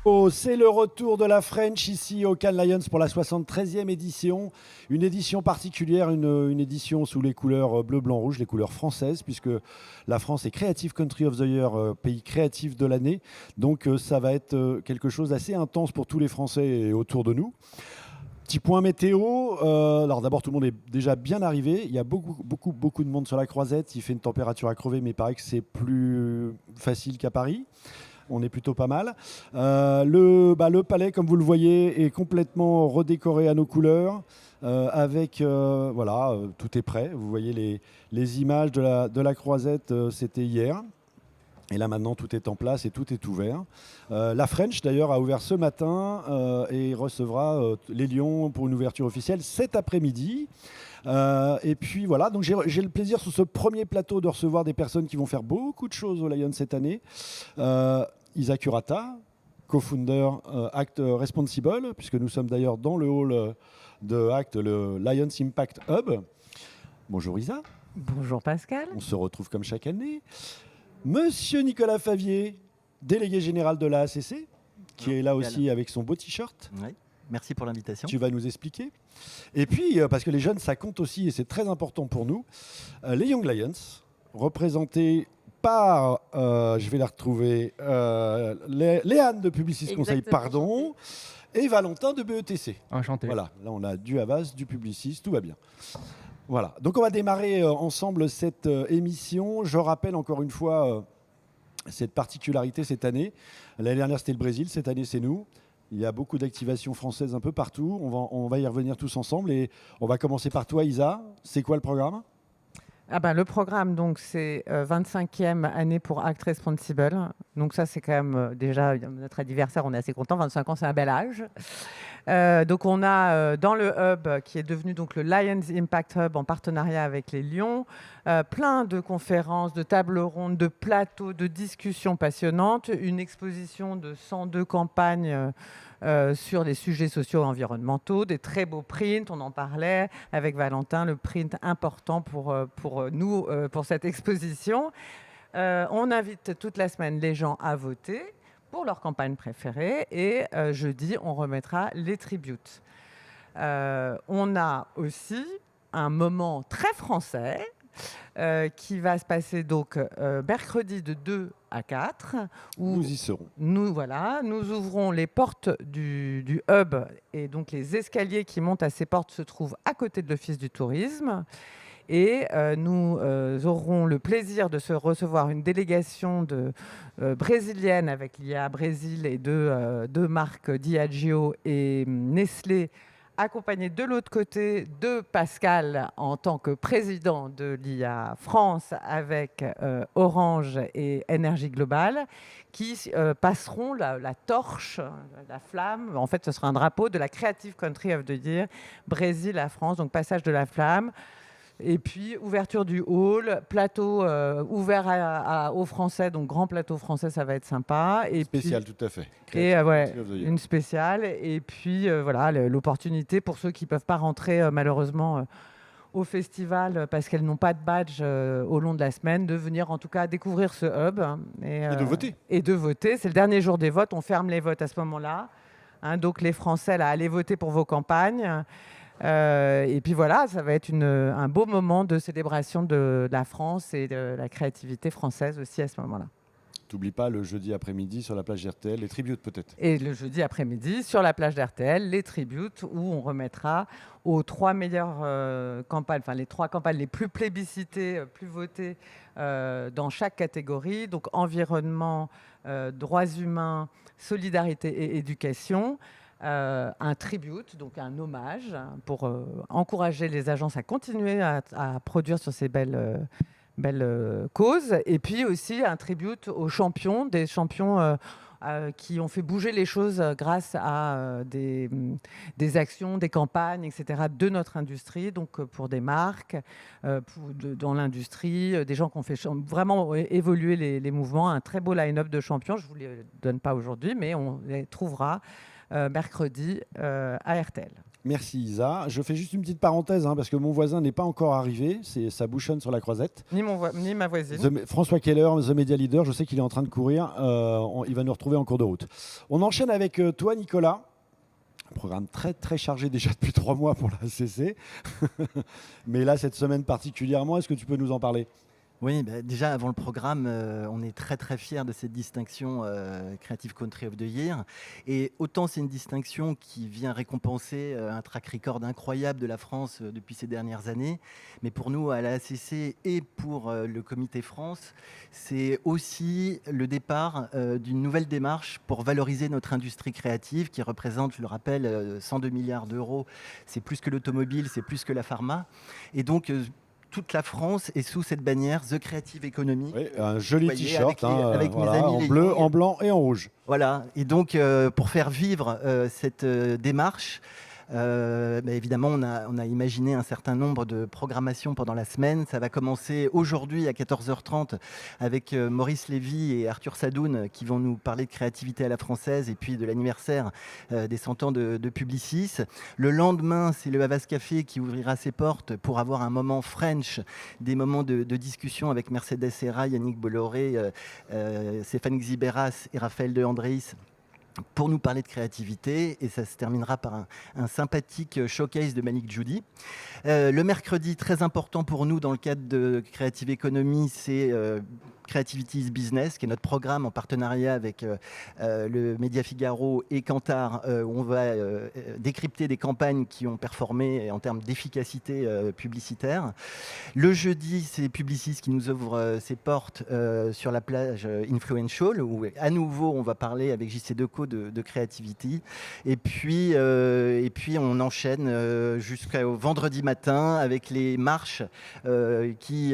Oh, c'est le retour de la French ici au Cannes Lions pour la 73e édition. Une édition particulière, une édition sous les couleurs bleu, blanc, rouge, les couleurs françaises, puisque la France est Creative Country of the Year, pays créatif de l'année. Donc ça va être quelque chose d'assez intense pour tous les Français et autour de nous. Petit point météo. Alors d'abord, tout le monde est déjà bien arrivé. Il y a beaucoup de monde sur la Croisette. Il fait une température à crever, mais il paraît que c'est plus facile qu'à Paris. On est plutôt pas mal. Le palais, comme vous le voyez, est complètement redécoré à nos couleurs. Tout est prêt. Vous voyez les images de la Croisette, c'était hier. Et là maintenant, tout est en place et tout est ouvert. La French, d'ailleurs, a ouvert ce matin et recevra les Lions pour une ouverture officielle cet après-midi. Et puis voilà, donc j'ai le plaisir sur ce premier plateau de recevoir des personnes qui vont faire beaucoup de choses au Lions cette année. Isaac Urata, co-founder Act Responsible, puisque nous sommes d'ailleurs dans le hall de Act, le Lions Impact Hub. Bonjour Isa. Bonjour Pascal. On se retrouve comme chaque année. Monsieur Nicolas Favier, délégué général de la ACC, qui est là aussi avec son beau t-shirt. Oui. Merci pour l'invitation. Tu vas nous expliquer. Et puis, parce que les jeunes, ça compte aussi, et c'est très important pour nous, les Young Lions, représentés par, je vais la retrouver, Léane de Publicis Conseil, pardon, et Valentin de BETC. Enchanté. Voilà, là on a du Havas, du Publicis, tout va bien. Voilà, donc on va démarrer ensemble cette émission. Je rappelle encore une fois cette particularité cette année. L'année dernière c'était le Brésil, cette année c'est nous. Il y a beaucoup d'activations françaises un peu partout. On va y revenir tous ensemble et on va commencer par toi Isa. C'est quoi le programme ? Le programme, donc, c'est 25e année pour Act Responsible. Donc ça, c'est quand même déjà notre anniversaire, on est assez contents. 25 ans, c'est un bel âge. Donc on a dans le hub, qui est devenu donc le Lions Impact Hub en partenariat avec les Lions, plein de conférences, de tables rondes, de plateaux, de discussions passionnantes, une exposition de 102 campagnes sur les sujets sociaux et environnementaux, des très beaux prints, on en parlait avec Valentin, le print important pour nous, pour cette exposition. On invite toute la semaine les gens à voter pour leur campagne préférée et jeudi, on remettra les tributes. On a aussi un moment très français qui va se passer donc mercredi de 2 à 4. Où nous y serons. Nous ouvrons les portes du hub et donc les escaliers qui montent à ces portes se trouvent à côté de l'Office du tourisme. Et nous aurons le plaisir de se recevoir une délégation brésilienne avec l'IA Brésil et deux marques Diageo et Nestlé, accompagnée de l'autre côté de Pascal en tant que président de l'IA France avec Orange et Énergie Globale, qui passeront la torche, la flamme. En fait, ce sera un drapeau de la Creative Country of the Year, Brésil à France, donc passage de la flamme. Et puis, ouverture du hall, plateau ouvert aux Français, donc grand plateau français, ça va être sympa. Et spécial, puis, tout à fait. Et une spéciale. Et puis, voilà, l'opportunité pour ceux qui ne peuvent pas rentrer, malheureusement, au festival, parce qu'elles n'ont pas de badge au long de la semaine, de venir en tout cas découvrir ce hub. Et de voter. Et de voter. C'est le dernier jour des votes. On ferme les votes à ce moment-là. Donc, les Français, là, allez voter pour vos campagnes. Et puis voilà, ça va être un beau moment de célébration de la France et de la créativité française aussi à ce moment-là. T'oublies pas le jeudi après-midi sur la plage d'RTL, les tributes peut-être. Et le jeudi après-midi sur la plage d'RTL, les tributes où on remettra aux 3 meilleures campagnes, enfin les 3 campagnes les plus plébiscitées, plus votées dans chaque catégorie, donc environnement, droits humains, solidarité et éducation. Un tribute, donc un hommage pour encourager les agences à continuer à produire sur ces belles causes. Et puis aussi un tribute aux champions, des champions qui ont fait bouger les choses grâce à des actions, des campagnes, etc. de notre industrie, donc pour des marques, dans l'industrie, des gens qui ont fait vraiment évoluer les mouvements. Un très beau line-up de champions, je ne vous les donne pas aujourd'hui, mais on les trouvera mercredi à RTL. Merci Isa. Je fais juste une petite parenthèse parce que mon voisin n'est pas encore arrivé. Ça bouchonne sur la croisette. Ni ma voisine. François Keller, The Media Leader, je sais qu'il est en train de courir. Il va nous retrouver en cours de route. On enchaîne avec toi, Nicolas. Un programme très très chargé déjà depuis 3 mois pour la CC. Mais là, cette semaine particulièrement, est-ce que tu peux nous en parler ? Oui, déjà avant le programme, on est très très fiers de cette distinction Creative Country of the Year. Et autant c'est une distinction qui vient récompenser un track record incroyable de la France depuis ces dernières années, mais pour nous à la ACC et pour le Comité France, c'est aussi le départ d'une nouvelle démarche pour valoriser notre industrie créative qui représente, je le rappelle, 102 milliards d'euros. C'est plus que l'automobile, c'est plus que la pharma. Et donc, toute la France est sous cette bannière The Creative Economy. Oui, un joli t-shirt avec voilà, mes amis en bleu, en blanc et en rouge. Voilà, et donc pour faire vivre cette démarche, évidemment, on a imaginé un certain nombre de programmations pendant la semaine. Ça va commencer aujourd'hui à 14h30 avec Maurice Lévy et Arthur Sadoun qui vont nous parler de créativité à la française et puis de l'anniversaire des 100 ans de Publicis. Le lendemain, c'est le Havas Café qui ouvrira ses portes pour avoir un moment French, des moments de discussion avec Mercedes Serra, Yannick Bolloré, Stéphane Xiberas et Raphaël de Andréis, pour nous parler de créativité, et ça se terminera par un sympathique showcase de Malik Djoudi. Le mercredi, très important pour nous dans le cadre de Creative Economy, c'est Creativity is Business, qui est notre programme en partenariat avec le Média Figaro et Kantar, où on va décrypter des campagnes qui ont performé en termes d'efficacité publicitaire. Le jeudi, c'est Publicis qui nous ouvre ses portes sur la plage Influential, où à nouveau on va parler avec JC Decaux de Creativity. Et puis on enchaîne jusqu'au vendredi matin avec les marches qui,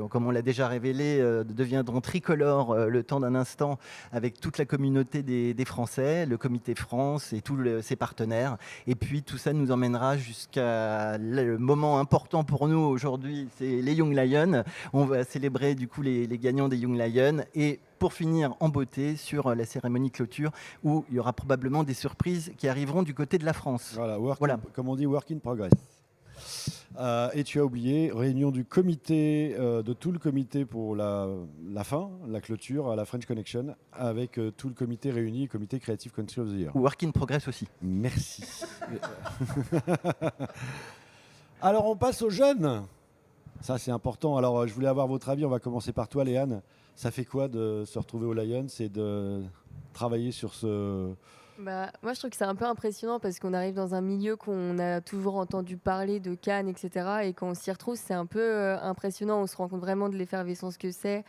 comme on l'a déjà révélé, deviendront tricolores le temps d'un instant avec toute la communauté des Français, le Comité France et tous ses partenaires. Et puis tout ça nous emmènera jusqu'à le moment important pour nous aujourd'hui, c'est les Young Lions. On va célébrer du coup les gagnants des Young Lions et pour finir en beauté sur la cérémonie clôture où il y aura probablement des surprises qui arriveront du côté de la France. Voilà. Comme on dit, work in progress. Et tu as oublié, réunion du comité, de tout le comité pour la fin, la clôture à la French Connection, avec tout le comité réuni, comité Creative Country of the Year. Work in progress aussi. Merci. Alors on passe aux jeunes. Ça c'est important. Alors je voulais avoir votre avis, on va commencer par toi Léane. Ça fait quoi de se retrouver au Lions et de travailler sur ce... Moi, je trouve que c'est un peu impressionnant parce qu'on arrive dans un milieu qu'on a toujours entendu parler de Cannes, etc. Et quand on s'y retrouve, c'est un peu impressionnant. On se rend compte vraiment de l'effervescence que c'est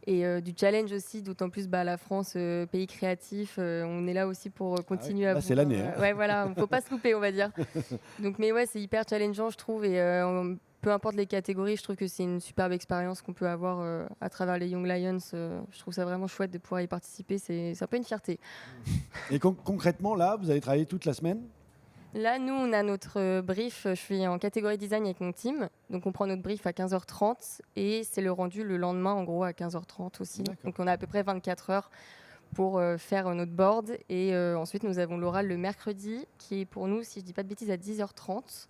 et du challenge aussi, d'autant plus la France, pays créatif. On est là aussi pour continuer à... c'est l'année. Ouais, voilà, il ne faut pas se louper, on va dire. Donc, mais ouais, c'est hyper challengeant, je trouve. Et peu importe les catégories, je trouve que c'est une superbe expérience qu'on peut avoir à travers les Young Lions. Je trouve ça vraiment chouette de pouvoir y participer. C'est un peu une fierté. Et concrètement, là, vous allez travailler toute la semaine ? Là, nous, on a notre brief. Je suis en catégorie design avec mon team. Donc, on prend notre brief à 15h30 et c'est le rendu le lendemain, en gros, à 15h30 aussi. D'accord. Donc, on a à peu près 24 heures pour faire notre board. Et ensuite, nous avons l'oral le mercredi qui est pour nous, si je ne dis pas de bêtises, à 10h30.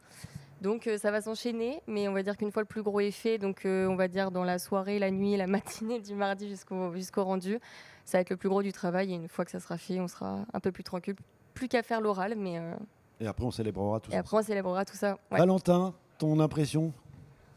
Donc ça va s'enchaîner, mais on va dire qu'une fois le plus gros est fait, donc on va dire dans la soirée, la nuit, la matinée du mardi jusqu'au rendu, ça va être le plus gros du travail. Et une fois que ça sera fait, on sera un peu plus tranquille, plus qu'à faire l'oral, mais... Et après on célébrera tout ça. Et après on célébrera tout ça. Ouais. Valentin, ton impression ?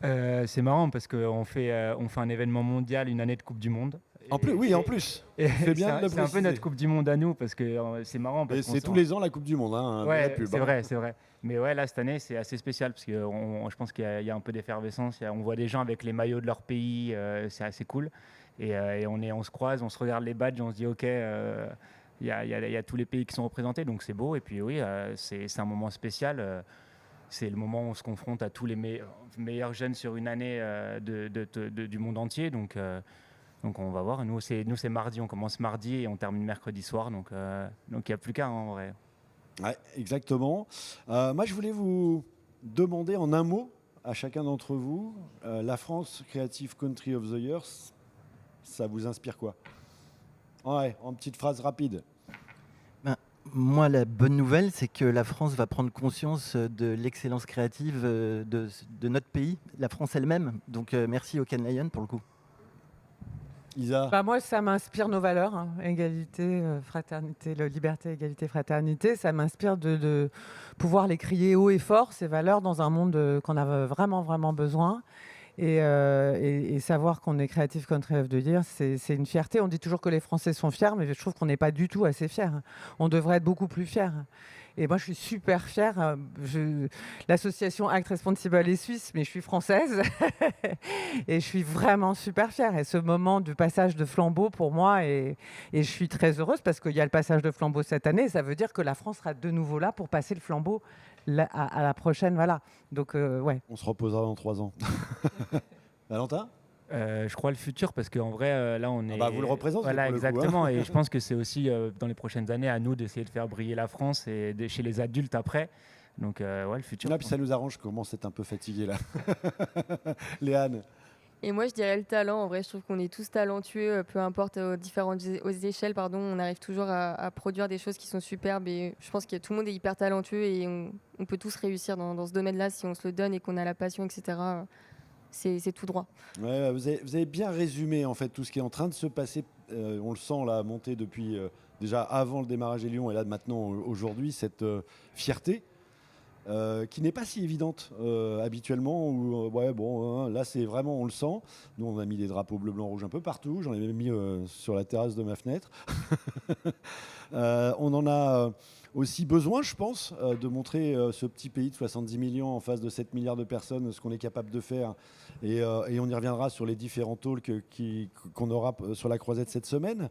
C'est marrant parce qu'on fait un événement mondial, une année de Coupe du Monde. En plus. C'est bien de le c'est un peu notre Coupe du Monde à nous parce que c'est marrant. Parce et c'est tous les ans la Coupe du Monde. Ouais, la pub, c'est vrai. Mais ouais, là, cette année, c'est assez spécial parce que je pense qu'il y a un peu d'effervescence. On voit des gens avec les maillots de leur pays, c'est assez cool. Et on se croise, on se regarde les badges, on se dit OK, il y a tous les pays qui sont représentés, donc c'est beau. Et puis oui, c'est un moment spécial. C'est le moment où on se confronte à tous les meilleurs jeunes sur une année du monde entier. Donc on va voir. Nous, c'est mardi. On commence mardi et on termine mercredi soir. Donc il n'y a plus qu'à en vrai. Ouais, exactement. Moi, je voulais vous demander en un mot à chacun d'entre vous, la France Creative Country of the Year, ça vous inspire quoi ? Ouais, en petite phrase rapide. Moi, la bonne nouvelle, c'est que la France va prendre conscience de l'excellence créative de notre pays, la France elle-même. Donc, merci au Cannes Lions pour le coup. Isa. Bah, moi, ça m'inspire nos valeurs, hein. Égalité, fraternité, liberté, égalité, fraternité. Ça m'inspire de pouvoir les crier haut et fort, ces valeurs, dans un monde qu'on a vraiment, vraiment besoin. Et savoir qu'on est créatif, comme tu rêves de dire, c'est une fierté. On dit toujours que les Français sont fiers, mais je trouve qu'on n'est pas du tout assez fiers. On devrait être beaucoup plus fiers. Et moi, je suis super fière. L'association Act Responsible est suisse, mais je suis française. Et je suis vraiment super fière. Et ce moment du passage de flambeau, pour moi, et je suis très heureuse parce qu'il y a le passage de flambeau cette année. Ça veut dire que la France sera de nouveau là pour passer le flambeau à la prochaine. Voilà. Donc, ouais. On se reposera dans 3 ans. Valentin. Je crois le futur parce qu'en vrai, là, on est. Vous le représentez. Voilà, pour le coup, exactement. hein. Et je pense que c'est aussi dans les prochaines années à nous d'essayer de faire briller la France et chez les adultes après. Donc, ouais, le futur. Là, puis ça nous arrange. Je commence à être un peu fatigué là. Léane. Et moi, je dirais le talent. En vrai, je trouve qu'on est tous talentueux, peu importe aux échelles, pardon, on arrive toujours à produire des choses qui sont superbes. Et je pense que tout le monde est hyper talentueux et on peut tous réussir dans ce domaine-là si on se le donne et qu'on a la passion, etc. C'est tout droit. Ouais, vous avez bien résumé en fait tout ce qui est en train de se passer. On le sent là monter depuis déjà avant le démarrage des Lions et là maintenant aujourd'hui cette fierté. Qui n'est pas si évidente habituellement. Là c'est vraiment, on le sent. Nous on a mis des drapeaux bleu, blanc, rouge un peu partout. J'en ai même mis sur la terrasse de ma fenêtre. On en a aussi besoin, je pense, de montrer ce petit pays de 70 millions en face de 7 milliards de personnes, ce qu'on est capable de faire. Et on y reviendra sur les différents talks qu'on aura sur la croisette cette semaine.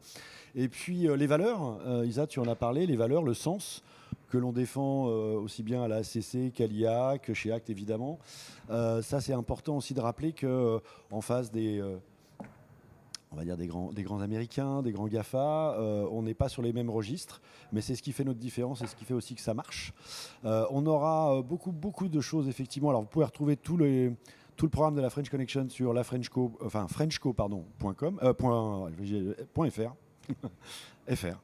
Et puis les valeurs, Isa, tu en as parlé, les valeurs, le sens que l'on défend aussi bien à la ACC qu'à l'IA, que chez ACT évidemment. Ça c'est important aussi de rappeler qu'en face on va dire des grands américains, des grands GAFA, on n'est pas sur les mêmes registres, mais c'est ce qui fait notre différence et ce qui fait aussi que ça marche. On aura beaucoup de choses effectivement. Alors vous pouvez retrouver tout le programme de la French Connection sur fr.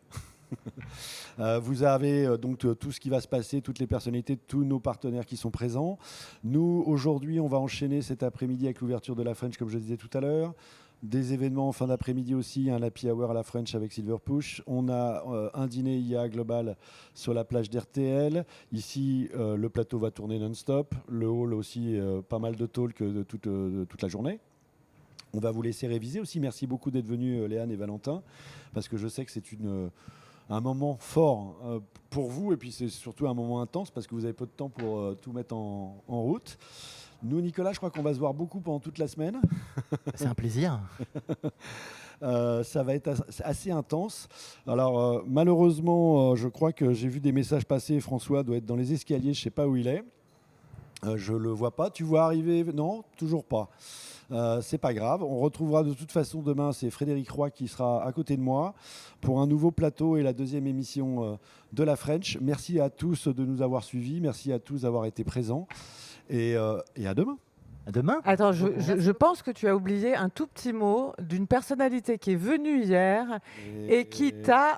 Vous avez donc tout ce qui va se passer, toutes les personnalités, tous nos partenaires qui sont présents. Nous, aujourd'hui, on va enchaîner cet après-midi avec l'ouverture de la French, comme je disais tout à l'heure. Des événements en fin d'après-midi aussi, un happy hour à la French avec Silver Push. On a un dîner IA global sur la plage d'RTL. Ici, le plateau va tourner non-stop. Le hall aussi, pas mal de talks toute la journée. On va vous laisser réviser aussi. Merci beaucoup d'être venus, Léane et Valentin, parce que je sais que c'est un moment fort pour vous, et puis c'est surtout un moment intense parce que vous avez peu de temps pour tout mettre en route. Nous, Nicolas, je crois qu'on va se voir beaucoup pendant toute la semaine. C'est un plaisir. Ça va être assez intense. Alors, malheureusement, je crois que j'ai vu des messages passer. François doit être dans les escaliers, je ne sais pas où il est. Je ne le vois pas. Tu vois arriver? Non, toujours pas. C'est pas grave. On retrouvera de toute façon demain, c'est Frédéric Roy qui sera à côté de moi pour un nouveau plateau et la deuxième émission de la French. Merci à tous de nous avoir suivis. Merci à tous d'avoir été présents. Et à demain. À demain. Attends, je pense que tu as oublié un tout petit mot d'une personnalité qui est venue hier et qui t'a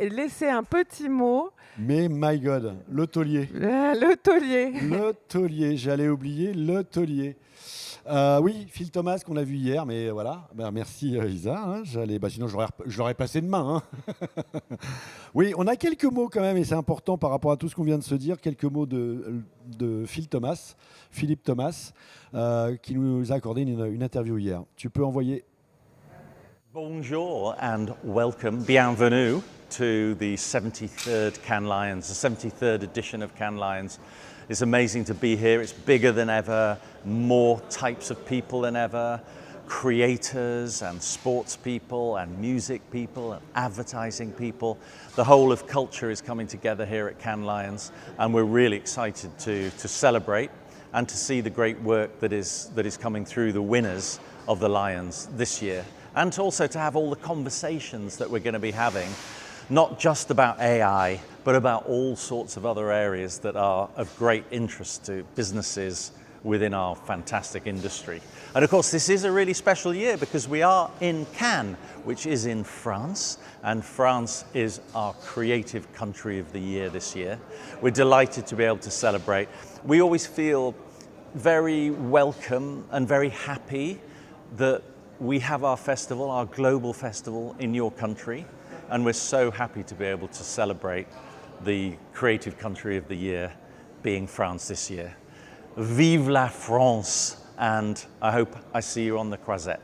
laissé un petit mot. Mais my God, le taulier. Le taulier. Le taulier, j'allais oublier le taulier. Oui, Phil Thomas qu'on a vu hier, mais voilà. Merci Isa. Hein, sinon je l'aurais passé demain. Hein. Oui, on a quelques mots quand même, et c'est important par rapport à tout ce qu'on vient de se dire. Quelques mots de Phil Thomas, Philippe Thomas, qui nous a accordé une interview hier. Tu peux envoyer. Bonjour and welcome, bienvenue to the 73rd Cannes Lions, the 73rd edition of Cannes Lions. It's amazing to be here. It's bigger than ever, more types of people than ever, creators and sports people and music people and advertising people. The whole of culture is coming together here at Cannes Lions, and we're really excited to celebrate and to see the great work that is coming through the winners of the Lions this year, and also to have all the conversations that we're going to be having, not just about AI, but about all sorts of other areas that are of great interest to businesses within our fantastic industry. And of course, this is a really special year because we are in Cannes, which is in France, and France is our creative country of the year this year. We're delighted to be able to celebrate. We always feel very welcome and very happy that we have our festival, our global festival in your country, and we're so happy to be able to celebrate the creative country of the year being France this year. Vive la France, and I hope I see you on the Croisette.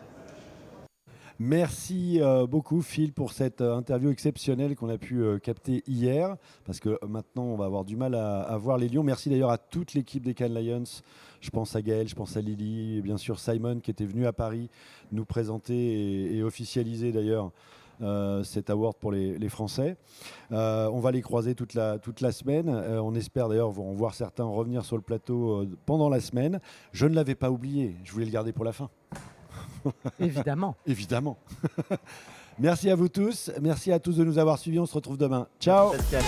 Merci beaucoup Phil pour cette interview exceptionnelle qu'on a pu capter hier, parce que maintenant on va avoir du mal à voir les lions. Merci d'ailleurs à toute l'équipe des Cannes Lions. Je pense à Gaël, je pense à Lily, et bien sûr Simon qui était venu à Paris nous présenter et officialiser d'ailleurs cet award pour les Français. On va les croiser toute la semaine. On espère d'ailleurs en voir certains revenir sur le plateau pendant la semaine. Je ne l'avais pas oublié, je voulais le garder pour la fin. Évidemment. Évidemment. Merci à vous tous. Merci à tous de nous avoir suivis. On se retrouve demain. Ciao. Pascal.